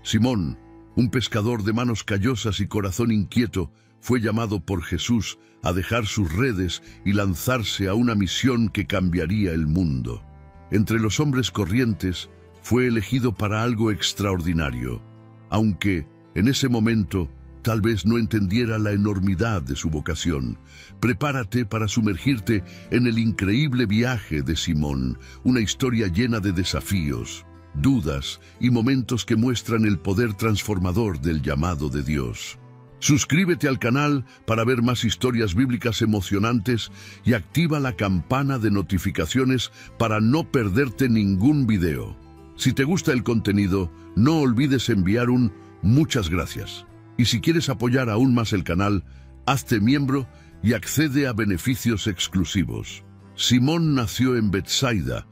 Simón, un pescador de manos callosas y corazón inquieto, fue llamado por Jesús a dejar sus redes y lanzarse a una misión que cambiaría el mundo. Entre los hombres corrientes, fue elegido para algo extraordinario, aunque, en ese momento, tal vez no entendiera la enormidad de su vocación. Prepárate para sumergirte en el increíble viaje de Simón, una historia llena de desafíos, dudas y momentos que muestran el poder transformador del llamado de Dios. Suscríbete al canal para ver más historias bíblicas emocionantes y activa la campana de notificaciones para no perderte ningún video. Si te gusta el contenido, no olvides enviar un muchas gracias. Y si quieres apoyar aún más el canal, hazte miembro y accede a beneficios exclusivos. Simón nació en Betsaida,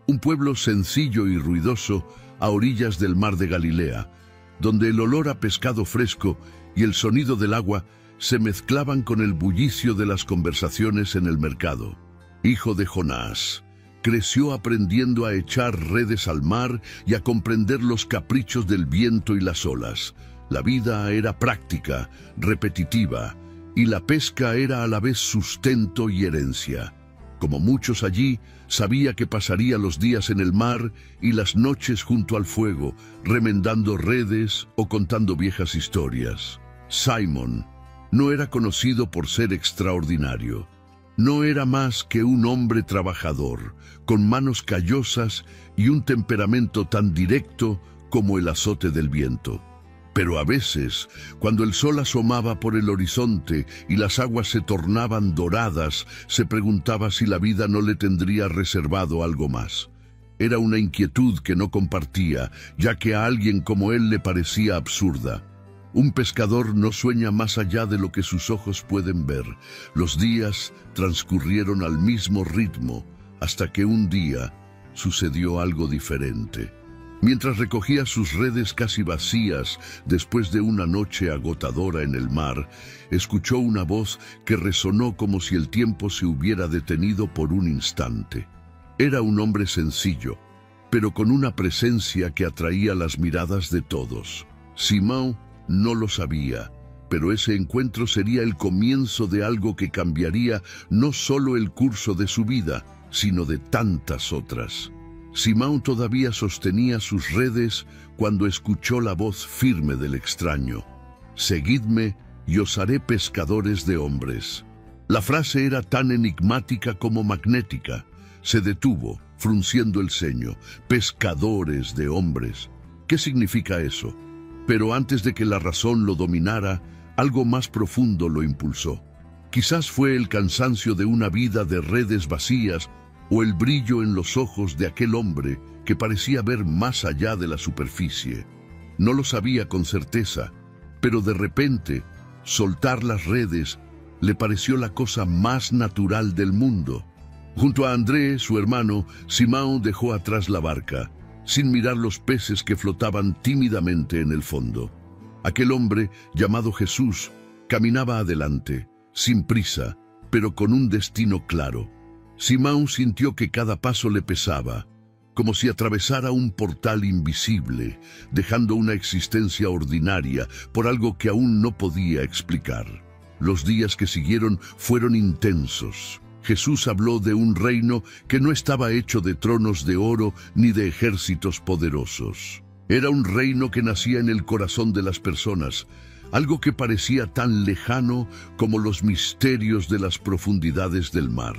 un pueblo sencillo y ruidoso a orillas del mar de Galilea, donde el olor a pescado fresco y el sonido del agua se mezclaban con el bullicio de las conversaciones en el mercado. Hijo de Jonás, creció aprendiendo a echar redes al mar y a comprender los caprichos del viento y las olas. La vida era práctica, repetitiva, y la pesca era a la vez sustento y herencia. Como muchos allí, sabía que pasaría los días en el mar y las noches junto al fuego, remendando redes o contando viejas historias. Simón no era conocido por ser extraordinario. No era más que un hombre trabajador, con manos callosas y un temperamento tan directo como el azote del viento. Pero a veces, cuando el sol asomaba por el horizonte y las aguas se tornaban doradas, se preguntaba si la vida no le tendría reservado algo más. Era una inquietud que no compartía, ya que a alguien como él le parecía absurda. Un pescador no sueña más allá de lo que sus ojos pueden ver. Los días transcurrieron al mismo ritmo, hasta que un día sucedió algo diferente. Mientras recogía sus redes casi vacías después de una noche agotadora en el mar, escuchó una voz que resonó como si el tiempo se hubiera detenido por un instante. Era un hombre sencillo, pero con una presencia que atraía las miradas de todos. Simón no lo sabía, pero ese encuentro sería el comienzo de algo que cambiaría no solo el curso de su vida, sino de tantas otras. Simón todavía sostenía sus redes cuando escuchó la voz firme del extraño. «Seguidme y os haré pescadores de hombres». La frase era tan enigmática como magnética. Se detuvo, frunciendo el ceño. «Pescadores de hombres». ¿Qué significa eso? Pero antes de que la razón lo dominara, algo más profundo lo impulsó. Quizás fue el cansancio de una vida de redes vacías o el brillo en los ojos de aquel hombre que parecía ver más allá de la superficie. No lo sabía con certeza, pero de repente, soltar las redes le pareció la cosa más natural del mundo. Junto a André, su hermano, Simón dejó atrás la barca, sin mirar los peces que flotaban tímidamente en el fondo. Aquel hombre, llamado Jesús, caminaba adelante, sin prisa, pero con un destino claro. Simón sintió que cada paso le pesaba, como si atravesara un portal invisible, dejando una existencia ordinaria por algo que aún no podía explicar. Los días que siguieron fueron intensos. Jesús habló de un reino que no estaba hecho de tronos de oro ni de ejércitos poderosos. Era un reino que nacía en el corazón de las personas, algo que parecía tan lejano como los misterios de las profundidades del mar.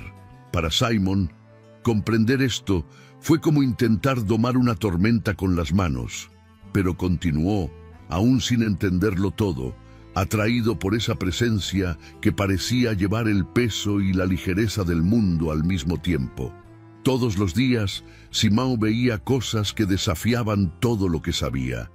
Para Simón, comprender esto fue como intentar domar una tormenta con las manos, pero continuó, aún sin entenderlo todo, atraído por esa presencia que parecía llevar el peso y la ligereza del mundo al mismo tiempo. Todos los días, Simón veía cosas que desafiaban todo lo que sabía.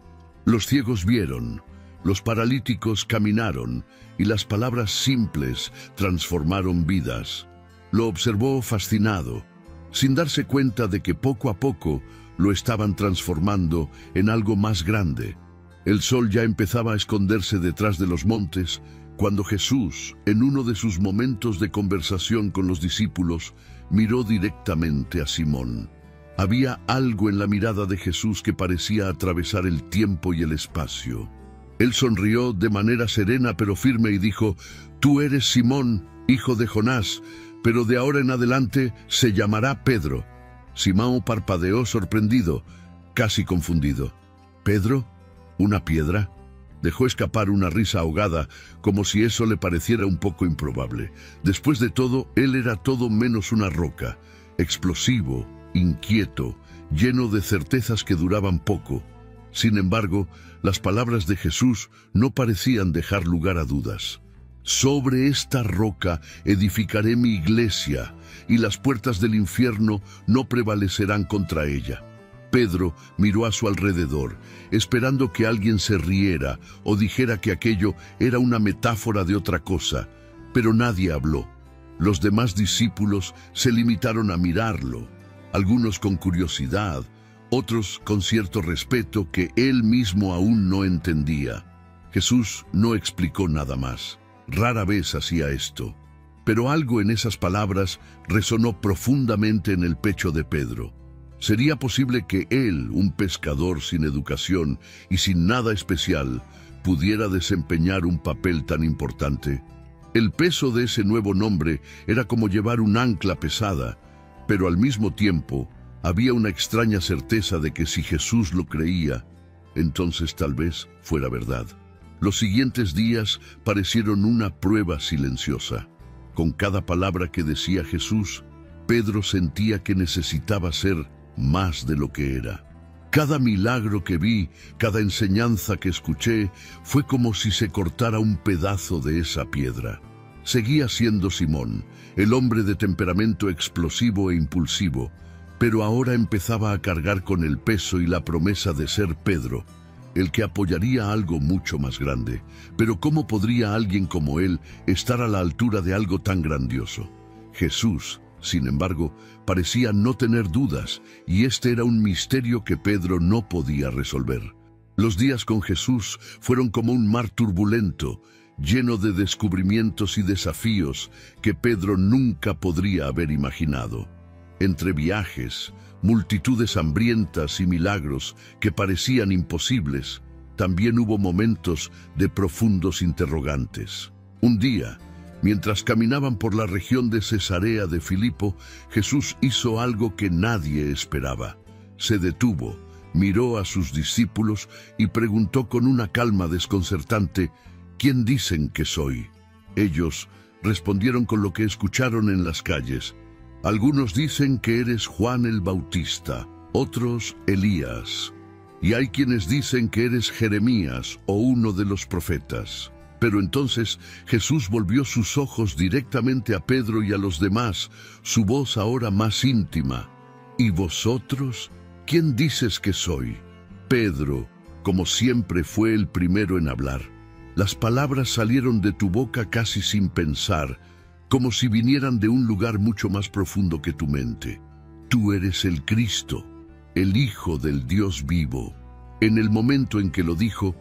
Los ciegos vieron, los paralíticos caminaron, y las palabras simples transformaron vidas. Lo observó fascinado, sin darse cuenta de que poco a poco lo estaban transformando en algo más grande. El sol ya empezaba a esconderse detrás de los montes, cuando Jesús, en uno de sus momentos de conversación con los discípulos, miró directamente a Simón. Había algo en la mirada de Jesús que parecía atravesar el tiempo y el espacio. Él sonrió de manera serena pero firme y dijo: «Tú eres Simón, hijo de Jonás, pero de ahora en adelante se llamará Pedro». Simón parpadeó sorprendido, casi confundido. «¿Pedro? ¿Una piedra?». Dejó escapar una risa ahogada, como si eso le pareciera un poco improbable. Después de todo, él era todo menos una roca, explosivo, inquieto, lleno de certezas que duraban poco. Sin embargo, las palabras de Jesús no parecían dejar lugar a dudas. «Sobre esta roca edificaré mi iglesia, y las puertas del infierno no prevalecerán contra ella». Pedro miró a su alrededor, esperando que alguien se riera o dijera que aquello era una metáfora de otra cosa, pero nadie habló. Los demás discípulos se limitaron a mirarlo, algunos con curiosidad, otros con cierto respeto que él mismo aún no entendía. Jesús no explicó nada más. Rara vez hacía esto, pero algo en esas palabras resonó profundamente en el pecho de Pedro. ¿Sería posible que él, un pescador sin educación y sin nada especial, pudiera desempeñar un papel tan importante? El peso de ese nuevo nombre era como llevar un ancla pesada, pero al mismo tiempo había una extraña certeza de que si Jesús lo creía, entonces tal vez fuera verdad. Los siguientes días parecieron una prueba silenciosa. Con cada palabra que decía Jesús, Pedro sentía que necesitaba ser más de lo que era. Cada milagro que vi, cada enseñanza que escuché, fue como si se cortara un pedazo de esa piedra. Seguía siendo Simón, el hombre de temperamento explosivo e impulsivo, pero ahora empezaba a cargar con el peso y la promesa de ser Pedro, el que apoyaría algo mucho más grande. Pero ¿cómo podría alguien como él estar a la altura de algo tan grandioso? Jesús, sin embargo, parecía no tener dudas, y este era un misterio que Pedro no podía resolver. Los días con Jesús fueron como un mar turbulento, lleno de descubrimientos y desafíos que Pedro nunca podría haber imaginado. Entre viajes, multitudes hambrientas y milagros que parecían imposibles, también hubo momentos de profundos interrogantes. Un día, mientras caminaban por la región de Cesarea de Filipo, Jesús hizo algo que nadie esperaba. Se detuvo, miró a sus discípulos y preguntó con una calma desconcertante: «¿Quién dicen que soy?». Ellos respondieron con lo que escucharon en las calles: «Algunos dicen que eres Juan el Bautista, otros Elías, y hay quienes dicen que eres Jeremías o uno de los profetas». Pero entonces Jesús volvió sus ojos directamente a Pedro y a los demás, su voz ahora más íntima: «¿Y vosotros? ¿Quién dices que soy?». Pedro, como siempre, fue el primero en hablar. Las palabras salieron de tu boca casi sin pensar, como si vinieran de un lugar mucho más profundo que tu mente. «Tú eres el Cristo, el Hijo del Dios vivo». En el momento en que lo dijo,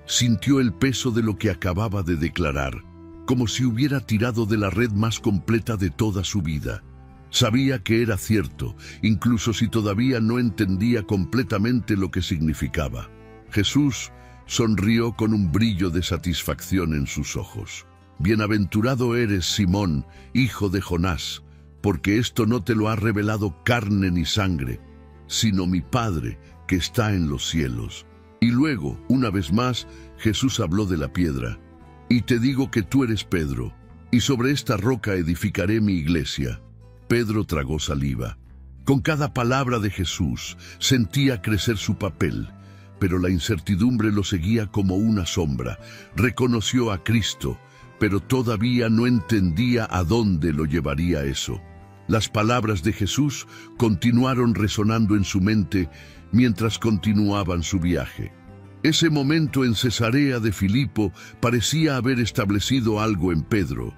sintió el peso de lo que acababa de declarar, como si hubiera tirado de la red más completa de toda su vida. Sabía que era cierto, incluso si todavía no entendía completamente lo que significaba. Jesús sonrió con un brillo de satisfacción en sus ojos. «Bienaventurado eres, Simón, hijo de Jonás, porque esto no te lo ha revelado carne ni sangre, sino mi Padre que está en los cielos». Y luego, una vez más, Jesús habló de la piedra: «Y te digo que tú eres Pedro, y sobre esta roca edificaré mi iglesia». Pedro tragó saliva. Con cada palabra de Jesús sentía crecer su papel, pero la incertidumbre lo seguía como una sombra. Reconoció a Cristo, pero todavía no entendía a dónde lo llevaría eso. Las palabras de Jesús continuaron resonando en su mente mientras continuaban su viaje. Ese momento en Cesarea de Filipo parecía haber establecido algo en Pedro.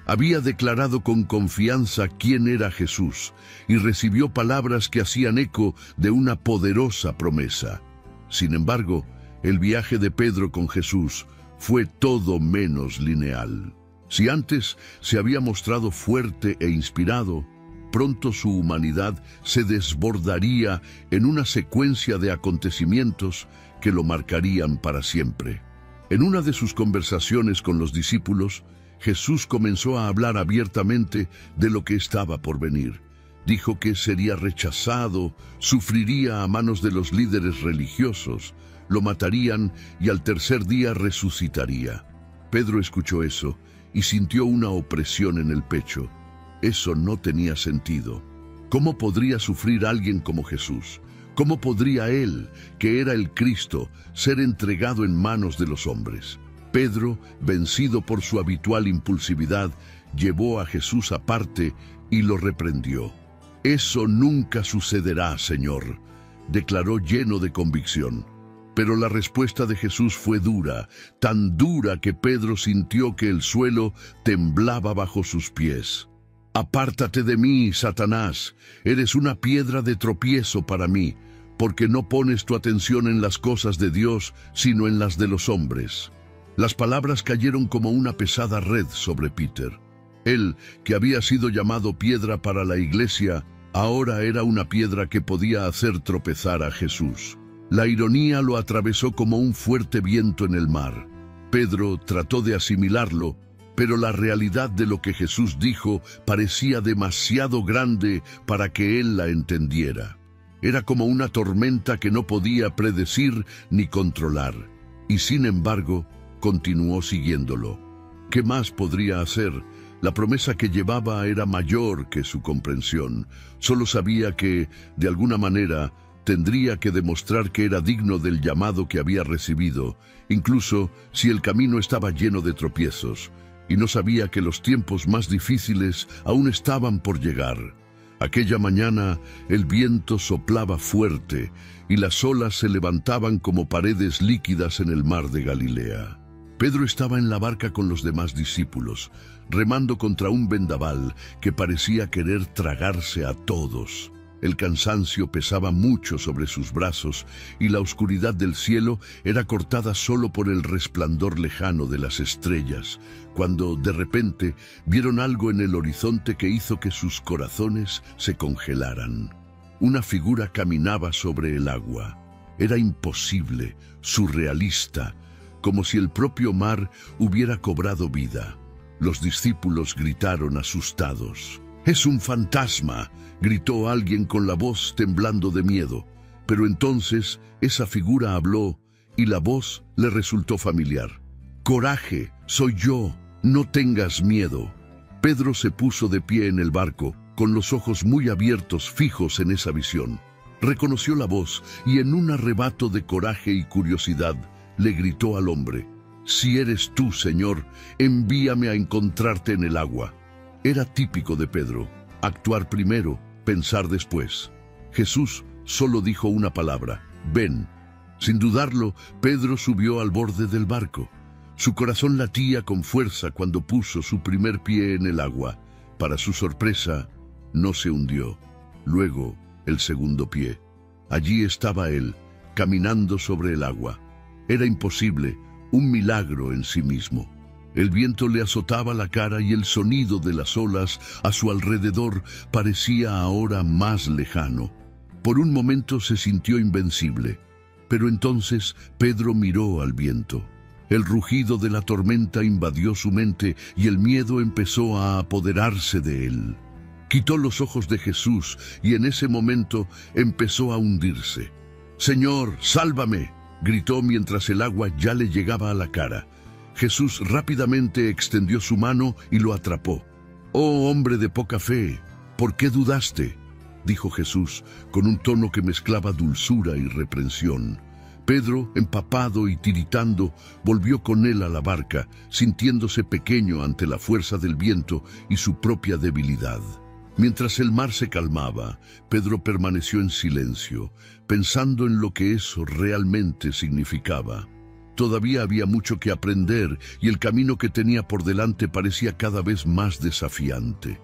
Había declarado con confianza quién era Jesús y recibió palabras que hacían eco de una poderosa promesa. Sin embargo, el viaje de Pedro con Jesús fue todo menos lineal. Si antes se había mostrado fuerte e inspirado, pronto su humanidad se desbordaría en una secuencia de acontecimientos que lo marcarían para siempre. En una de sus conversaciones con los discípulos, Jesús comenzó a hablar abiertamente de lo que estaba por venir. Dijo que sería rechazado, sufriría a manos de los líderes religiosos, lo matarían y al tercer día resucitaría. Pedro escuchó eso y sintió una opresión en el pecho. Eso no tenía sentido. ¿Cómo podría sufrir alguien como Jesús? ¿Cómo podría él, que era el Cristo, ser entregado en manos de los hombres? Pedro, vencido por su habitual impulsividad, llevó a Jesús aparte y lo reprendió. «Eso nunca sucederá, Señor», declaró lleno de convicción. Pero la respuesta de Jesús fue dura, tan dura que Pedro sintió que el suelo temblaba bajo sus pies. «Apártate de mí, Satanás, eres una piedra de tropiezo para mí, porque no pones tu atención en las cosas de Dios, sino en las de los hombres». Las palabras cayeron como una pesada red sobre Peter. Él, que había sido llamado piedra para la iglesia, ahora era una piedra que podía hacer tropezar a Jesús. La ironía lo atravesó como un fuerte viento en el mar. Pedro trató de asimilarlo, pero la realidad de lo que Jesús dijo parecía demasiado grande para que él la entendiera. Era como una tormenta que no podía predecir ni controlar, y sin embargo, continuó siguiéndolo. ¿Qué más podría hacer? La promesa que llevaba era mayor que su comprensión. Solo sabía que, de alguna manera, tendría que demostrar que era digno del llamado que había recibido, incluso si el camino estaba lleno de tropiezos, y no sabía que los tiempos más difíciles aún estaban por llegar. Aquella mañana el viento soplaba fuerte y las olas se levantaban como paredes líquidas en el mar de Galilea. Pedro estaba en la barca con los demás discípulos, remando contra un vendaval que parecía querer tragarse a todos. El cansancio pesaba mucho sobre sus brazos y la oscuridad del cielo era cortada solo por el resplandor lejano de las estrellas, cuando de repente vieron algo en el horizonte que hizo que sus corazones se congelaran. Una figura caminaba sobre el agua. Era imposible, surrealista, como si el propio mar hubiera cobrado vida. Los discípulos gritaron asustados. «¡Es un fantasma!», gritó alguien con la voz temblando de miedo. Pero entonces esa figura habló y la voz le resultó familiar. «Coraje, soy yo, no tengas miedo». Pedro se puso de pie en el barco, con los ojos muy abiertos, fijos en esa visión. Reconoció la voz y en un arrebato de coraje y curiosidad, le gritó al hombre: «Si eres tú, Señor, envíame a encontrarte en el agua». Era típico de Pedro, actuar primero, pensar después. Jesús solo dijo una palabra: «Ven». Sin dudarlo, Pedro subió al borde del barco. Su corazón latía con fuerza cuando puso su primer pie en el agua. Para su sorpresa, no se hundió. Luego, el segundo pie. Allí estaba él, caminando sobre el agua. Era imposible, un milagro en sí mismo. El viento le azotaba la cara y el sonido de las olas a su alrededor parecía ahora más lejano. Por un momento se sintió invencible, pero entonces Pedro miró al viento. El rugido de la tormenta invadió su mente y el miedo empezó a apoderarse de él. Quitó los ojos de Jesús y en ese momento empezó a hundirse. «Señor, sálvame», gritó mientras el agua ya le llegaba a la cara. Jesús rápidamente extendió su mano y lo atrapó. «Oh, hombre de poca fe, ¿por qué dudaste?», dijo Jesús con un tono que mezclaba dulzura y reprensión. Pedro, empapado y tiritando, volvió con él a la barca, sintiéndose pequeño ante la fuerza del viento y su propia debilidad. Mientras el mar se calmaba, Pedro permaneció en silencio, pensando en lo que eso realmente significaba. Todavía había mucho que aprender y el camino que tenía por delante parecía cada vez más desafiante.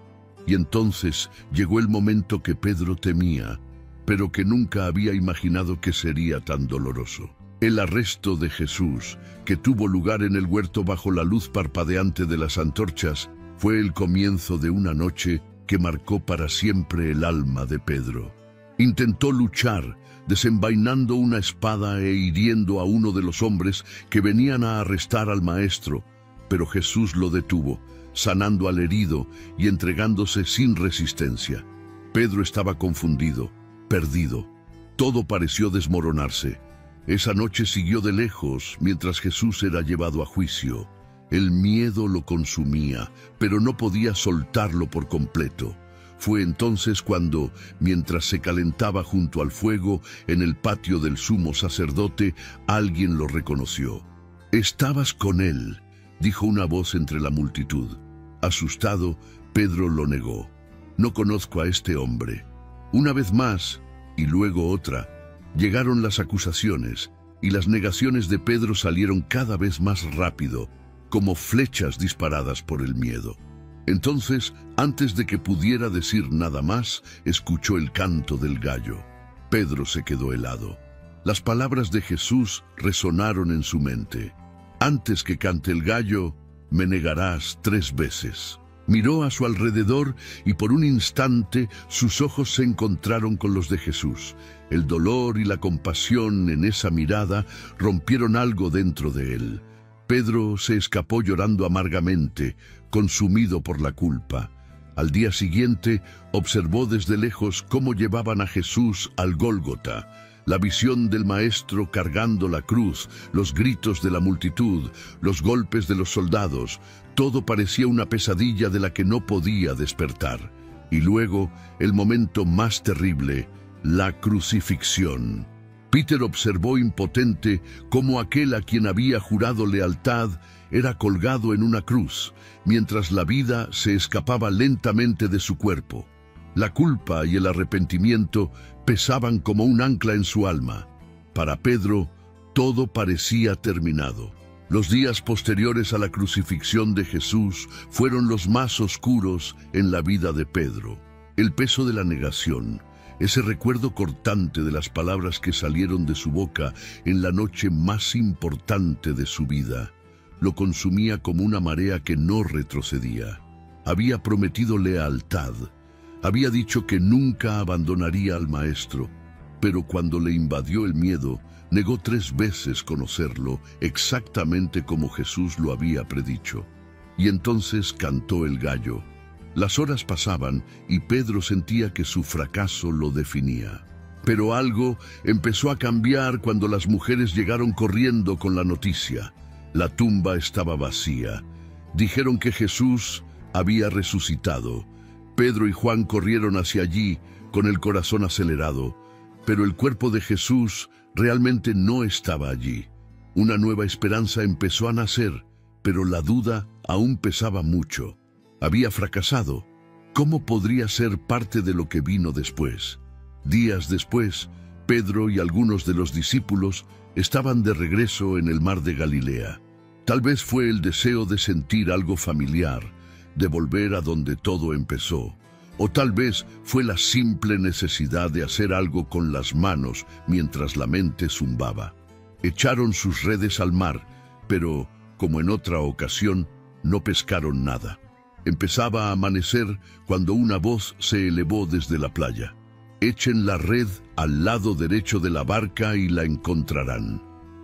Y entonces llegó el momento que Pedro temía, pero que nunca había imaginado que sería tan doloroso. El arresto de Jesús, que tuvo lugar en el huerto bajo la luz parpadeante de las antorchas, fue el comienzo de una noche que marcó para siempre el alma de Pedro. Intentó luchar, desenvainando una espada e hiriendo a uno de los hombres que venían a arrestar al maestro, pero Jesús lo detuvo, sanando al herido y entregándose sin resistencia. Pedro estaba confundido, perdido. Todo pareció desmoronarse. Esa noche siguió de lejos mientras Jesús era llevado a juicio. El miedo lo consumía, pero no podía soltarlo por completo. Fue entonces cuando, mientras se calentaba junto al fuego en el patio del sumo sacerdote, alguien lo reconoció. «Estabas con él», dijo una voz entre la multitud. Asustado, Pedro lo negó. «No conozco a este hombre». Una vez más, y luego otra, llegaron las acusaciones, y las negaciones de Pedro salieron cada vez más rápido, como flechas disparadas por el miedo. Entonces, antes de que pudiera decir nada más, escuchó el canto del gallo. Pedro se quedó helado. Las palabras de Jesús resonaron en su mente. «Antes que cante el gallo, me negarás 3 veces». Miró a su alrededor y por un instante sus ojos se encontraron con los de Jesús. El dolor y la compasión en esa mirada rompieron algo dentro de él. Pedro se escapó llorando amargamente, consumido por la culpa. Al día siguiente observó desde lejos cómo llevaban a Jesús al Gólgota. La visión del maestro cargando la cruz, los gritos de la multitud, los golpes de los soldados, todo parecía una pesadilla de la que no podía despertar. Y luego, el momento más terrible, la crucifixión. Peter observó impotente cómo aquel a quien había jurado lealtad era colgado en una cruz, mientras la vida se escapaba lentamente de su cuerpo. La culpa y el arrepentimiento pesaban como un ancla en su alma. Para Pedro, todo parecía terminado. Los días posteriores a la crucifixión de Jesús fueron los más oscuros en la vida de Pedro. El peso de la negación, ese recuerdo cortante de las palabras que salieron de su boca en la noche más importante de su vida, lo consumía como una marea que no retrocedía. Había prometido lealtad. Había dicho que nunca abandonaría al maestro, pero cuando le invadió el miedo, negó 3 veces conocerlo, exactamente como Jesús lo había predicho. Y entonces cantó el gallo. Las horas pasaban y Pedro sentía que su fracaso lo definía. Pero algo empezó a cambiar cuando las mujeres llegaron corriendo con la noticia. La tumba estaba vacía. Dijeron que Jesús había resucitado. Pedro y Juan corrieron hacia allí con el corazón acelerado, pero el cuerpo de Jesús realmente no estaba allí. Una nueva esperanza empezó a nacer, pero la duda aún pesaba mucho. Había fracasado. ¿Cómo podría ser parte de lo que vino después? Días después, Pedro y algunos de los discípulos estaban de regreso en el mar de Galilea. Tal vez fue el deseo de sentir algo familiar, de volver a donde todo empezó. O tal vez fue la simple necesidad de hacer algo con las manos mientras la mente zumbaba. Echaron sus redes al mar, pero, como en otra ocasión, no pescaron nada. Empezaba a amanecer cuando una voz se elevó desde la playa. «Echen la red al lado derecho de la barca y la encontrarán».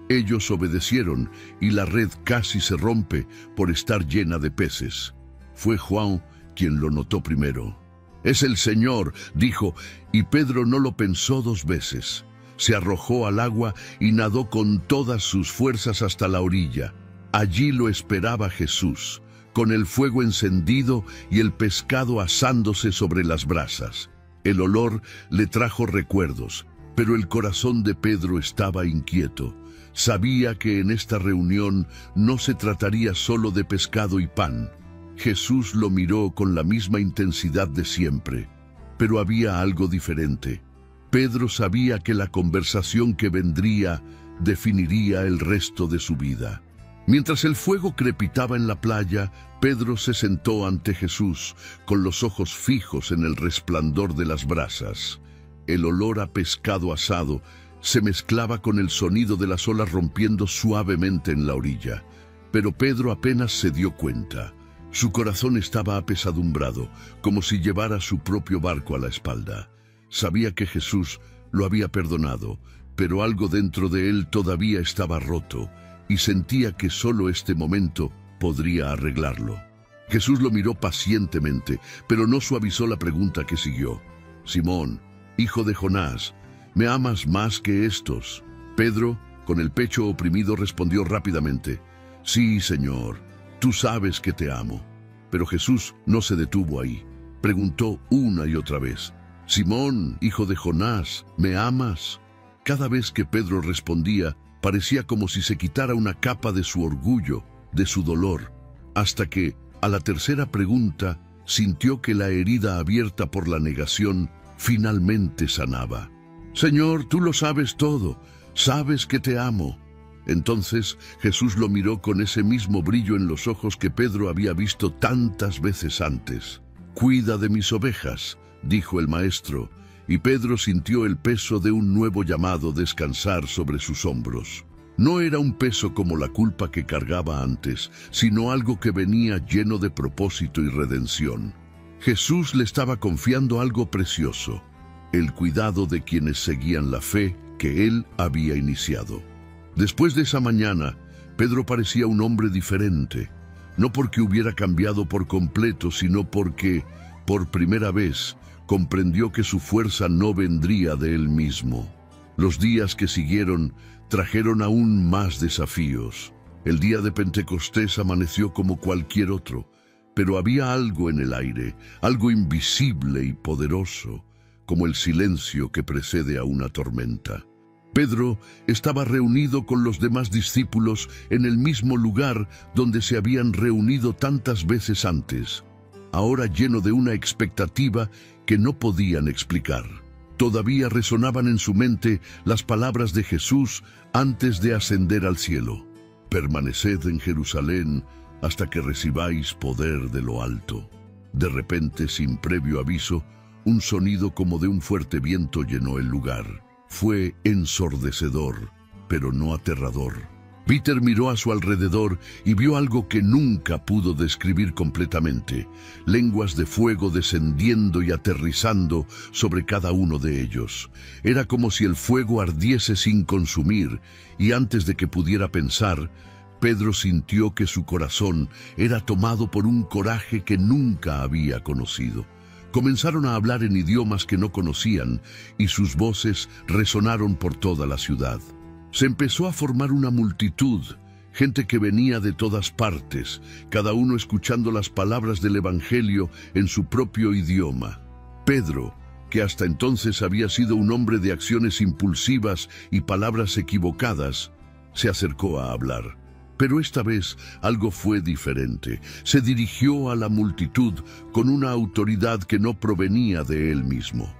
Ellos obedecieron y la red casi se rompe por estar llena de peces. Fue Juan quien lo notó primero. «Es el Señor», dijo, y Pedro no lo pensó 2 veces. Se arrojó al agua y nadó con todas sus fuerzas hasta la orilla. Allí lo esperaba Jesús, con el fuego encendido y el pescado asándose sobre las brasas. El olor le trajo recuerdos, pero el corazón de Pedro estaba inquieto. Sabía que en esta reunión no se trataría solo de pescado y pan. Jesús lo miró con la misma intensidad de siempre, pero había algo diferente. Pedro sabía que la conversación que vendría definiría el resto de su vida. Mientras el fuego crepitaba en la playa, Pedro se sentó ante Jesús, con los ojos fijos en el resplandor de las brasas. El olor a pescado asado se mezclaba con el sonido de las olas rompiendo suavemente en la orilla. Pero Pedro apenas se dio cuenta. Su corazón estaba apesadumbrado, como si llevara su propio barco a la espalda. Sabía que Jesús lo había perdonado, pero algo dentro de él todavía estaba roto, y sentía que solo este momento podría arreglarlo. Jesús lo miró pacientemente, pero no suavizó la pregunta que siguió. «Simón, hijo de Jonás, ¿me amas más que estos?» Pedro, con el pecho oprimido, respondió rápidamente: «Sí, Señor, tú sabes que te amo». Pero Jesús no se detuvo ahí. Preguntó una y otra vez: «Simón, hijo de Jonás, ¿me amas?» Cada vez que Pedro respondía, parecía como si se quitara una capa de su orgullo, de su dolor, hasta que, a la tercera pregunta, sintió que la herida abierta por la negación finalmente sanaba. «Señor, tú lo sabes todo, sabes que te amo». Entonces Jesús lo miró con ese mismo brillo en los ojos que Pedro había visto tantas veces antes. «Cuida de mis ovejas», dijo el Maestro, y Pedro sintió el peso de un nuevo llamado descansar sobre sus hombros. No era un peso como la culpa que cargaba antes, sino algo que venía lleno de propósito y redención. Jesús le estaba confiando algo precioso: el cuidado de quienes seguían la fe que él había iniciado. Después de esa mañana, Pedro parecía un hombre diferente, no porque hubiera cambiado por completo, sino porque, por primera vez, comprendió que su fuerza no vendría de él mismo. Los días que siguieron trajeron aún más desafíos. El día de Pentecostés amaneció como cualquier otro, pero había algo en el aire, algo invisible y poderoso, como el silencio que precede a una tormenta. Pedro estaba reunido con los demás discípulos en el mismo lugar donde se habían reunido tantas veces antes, ahora lleno de una expectativa que no podían explicar. Todavía resonaban en su mente las palabras de Jesús antes de ascender al cielo: «Permaneced en Jerusalén hasta que recibáis poder de lo alto». De repente, sin previo aviso, un sonido como de un fuerte viento llenó el lugar. Fue ensordecedor, pero no aterrador. Peter miró a su alrededor y vio algo que nunca pudo describir completamente: lenguas de fuego descendiendo y aterrizando sobre cada uno de ellos. Era como si el fuego ardiese sin consumir, y antes de que pudiera pensar, Pedro sintió que su corazón era tomado por un coraje que nunca había conocido. Comenzaron a hablar en idiomas que no conocían, y sus voces resonaron por toda la ciudad. Se empezó a formar una multitud, gente que venía de todas partes, cada uno escuchando las palabras del Evangelio en su propio idioma. Pedro, que hasta entonces había sido un hombre de acciones impulsivas y palabras equivocadas, se acercó a hablar. Pero esta vez algo fue diferente. Se dirigió a la multitud con una autoridad que no provenía de él mismo.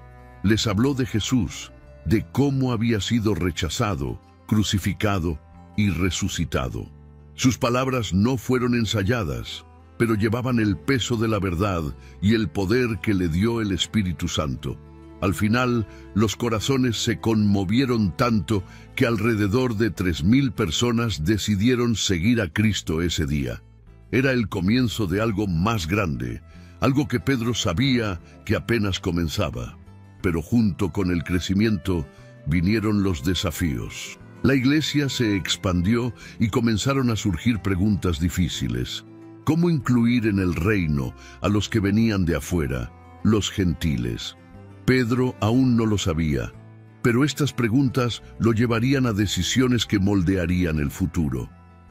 Les habló de Jesús, de cómo había sido rechazado, crucificado y resucitado. Sus palabras no fueron ensayadas, pero llevaban el peso de la verdad y el poder que le dio el Espíritu Santo. Al final, los corazones se conmovieron tanto que alrededor de 3,000 personas decidieron seguir a Cristo ese día. Era el comienzo de algo más grande, algo que Pedro sabía que apenas comenzaba. Pero junto con el crecimiento vinieron los desafíos. La iglesia se expandió y comenzaron a surgir preguntas difíciles. ¿Cómo incluir en el reino a los que venían de afuera, los gentiles? Pedro aún no lo sabía, pero estas preguntas lo llevarían a decisiones que moldearían el futuro.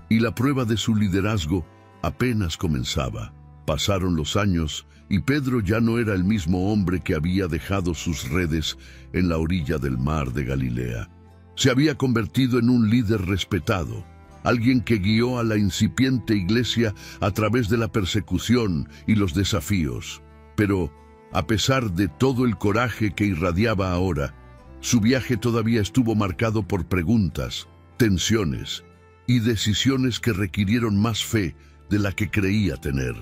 Y la prueba de su liderazgo apenas comenzaba. Pasaron los años y Pedro ya no era el mismo hombre que había dejado sus redes en la orilla del mar de Galilea. Se había convertido en un líder respetado, alguien que guió a la incipiente iglesia a través de la persecución y los desafíos. Pero, a pesar de todo el coraje que irradiaba ahora, su viaje todavía estuvo marcado por preguntas, tensiones y decisiones que requirieron más fe de la que creía tener.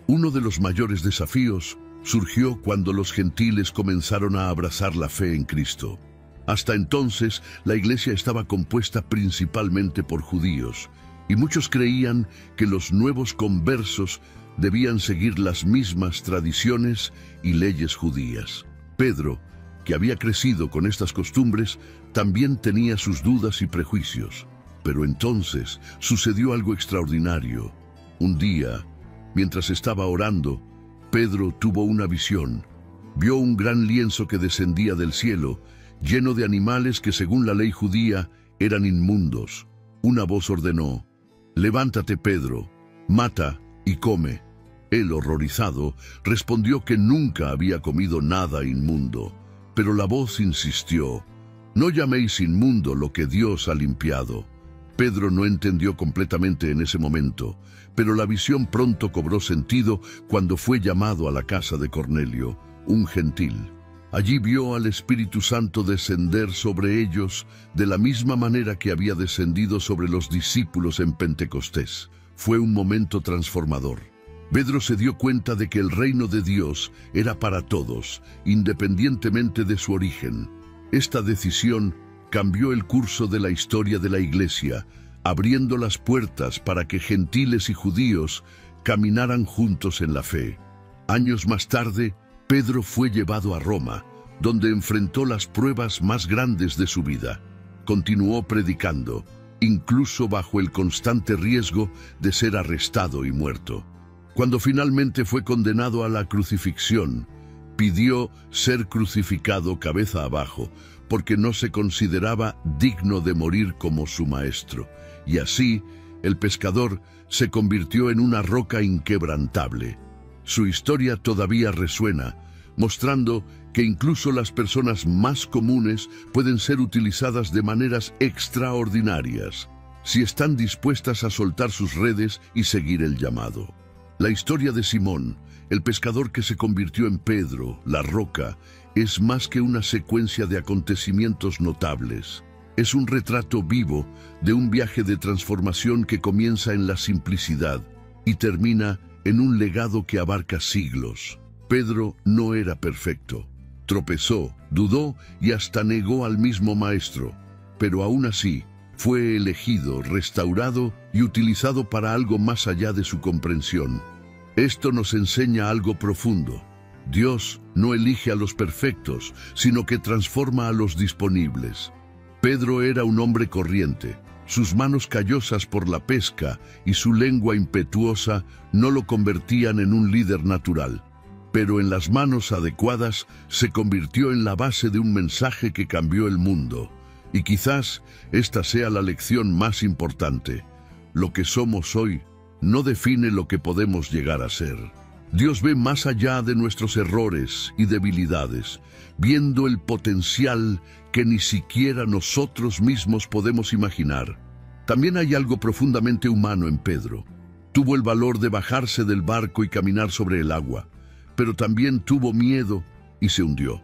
Uno de los mayores desafíos surgió cuando los gentiles comenzaron a abrazar la fe en Cristo. Hasta entonces, la iglesia estaba compuesta principalmente por judíos, y muchos creían que los nuevos conversos debían seguir las mismas tradiciones y leyes judías. Pedro, que había crecido con estas costumbres, también tenía sus dudas y prejuicios. Pero entonces sucedió algo extraordinario. Un día, mientras estaba orando, Pedro tuvo una visión. Vio un gran lienzo que descendía del cielo, lleno de animales que según la ley judía eran inmundos. Una voz ordenó: «Levántate, Pedro, mata y come». Él, horrorizado, respondió que nunca había comido nada inmundo. Pero la voz insistió: «No llaméis inmundo lo que Dios ha limpiado». Pedro no entendió completamente en ese momento, pero la visión pronto cobró sentido cuando fue llamado a la casa de Cornelio, un gentil. Allí vio al Espíritu Santo descender sobre ellos de la misma manera que había descendido sobre los discípulos en Pentecostés. Fue un momento transformador. Pedro se dio cuenta de que el reino de Dios era para todos, independientemente de su origen. Esta decisión cambió el curso de la historia de la Iglesia, abriendo las puertas para que gentiles y judíos caminaran juntos en la fe. Años más tarde, Pedro fue llevado a Roma, donde enfrentó las pruebas más grandes de su vida. Continuó predicando, incluso bajo el constante riesgo de ser arrestado y muerto. Cuando finalmente fue condenado a la crucifixión, pidió ser crucificado cabeza abajo, porque no se consideraba digno de morir como su maestro. Y así, el pescador se convirtió en una roca inquebrantable. Su historia todavía resuena, mostrando que incluso las personas más comunes pueden ser utilizadas de maneras extraordinarias, si están dispuestas a soltar sus redes y seguir el llamado. La historia de Simón, el pescador que se convirtió en Pedro, la roca, es más que una secuencia de acontecimientos notables. Es un retrato vivo de un viaje de transformación que comienza en la simplicidad y termina en un legado que abarca siglos. Pedro no era perfecto. Tropezó, dudó y hasta negó al mismo maestro. Pero aún así, fue elegido, restaurado y utilizado para algo más allá de su comprensión. Esto nos enseña algo profundo. Dios no elige a los perfectos, sino que transforma a los disponibles. Pedro era un hombre corriente. Sus manos callosas por la pesca y su lengua impetuosa no lo convertían en un líder natural. Pero en las manos adecuadas se convirtió en la base de un mensaje que cambió el mundo. Y quizás esta sea la lección más importante. Lo que somos hoy no define lo que podemos llegar a ser. Dios ve más allá de nuestros errores y debilidades, viendo el potencial que ni siquiera nosotros mismos podemos imaginar. También hay algo profundamente humano en Pedro. Tuvo el valor de bajarse del barco y caminar sobre el agua, pero también tuvo miedo y se hundió.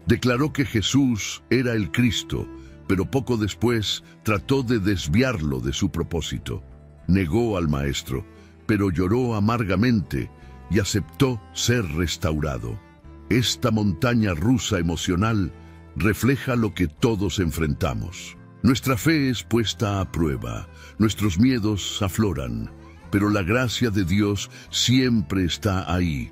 Declaró que Jesús era el Cristo, pero poco después trató de desviarlo de su propósito. Negó al Maestro, pero lloró amargamente y aceptó ser restaurado. Esta montaña rusa emocional refleja lo que todos enfrentamos. Nuestra fe es puesta a prueba, nuestros miedos afloran, pero la gracia de Dios siempre está ahí,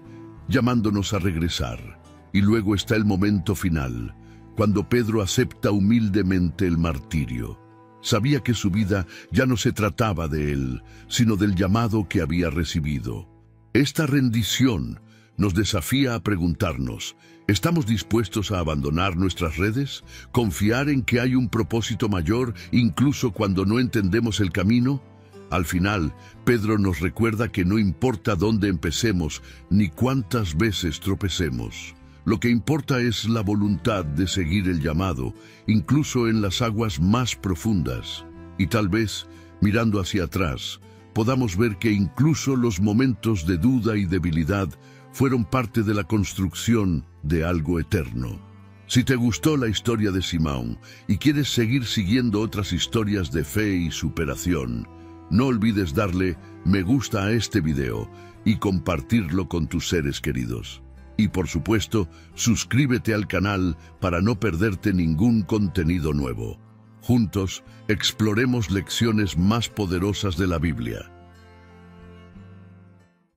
llamándonos a regresar. Y luego está el momento final, cuando Pedro acepta humildemente el martirio. Sabía que su vida ya no se trataba de él, sino del llamado que había recibido. Esta rendición nos desafía a preguntarnos, ¿estamos dispuestos a abandonar nuestras redes? ¿Confiar en que hay un propósito mayor incluso cuando no entendemos el camino? Al final, Pedro nos recuerda que no importa dónde empecemos ni cuántas veces tropecemos. Lo que importa es la voluntad de seguir el llamado, incluso en las aguas más profundas. Y tal vez, mirando hacia atrás, podamos ver que incluso los momentos de duda y debilidad fueron parte de la construcción de algo eterno. Si te gustó la historia de Simón y quieres seguir siguiendo otras historias de fe y superación, no olvides darle me gusta a este video y compartirlo con tus seres queridos. Y por supuesto, suscríbete al canal para no perderte ningún contenido nuevo. Juntos, exploremos lecciones más poderosas de la Biblia.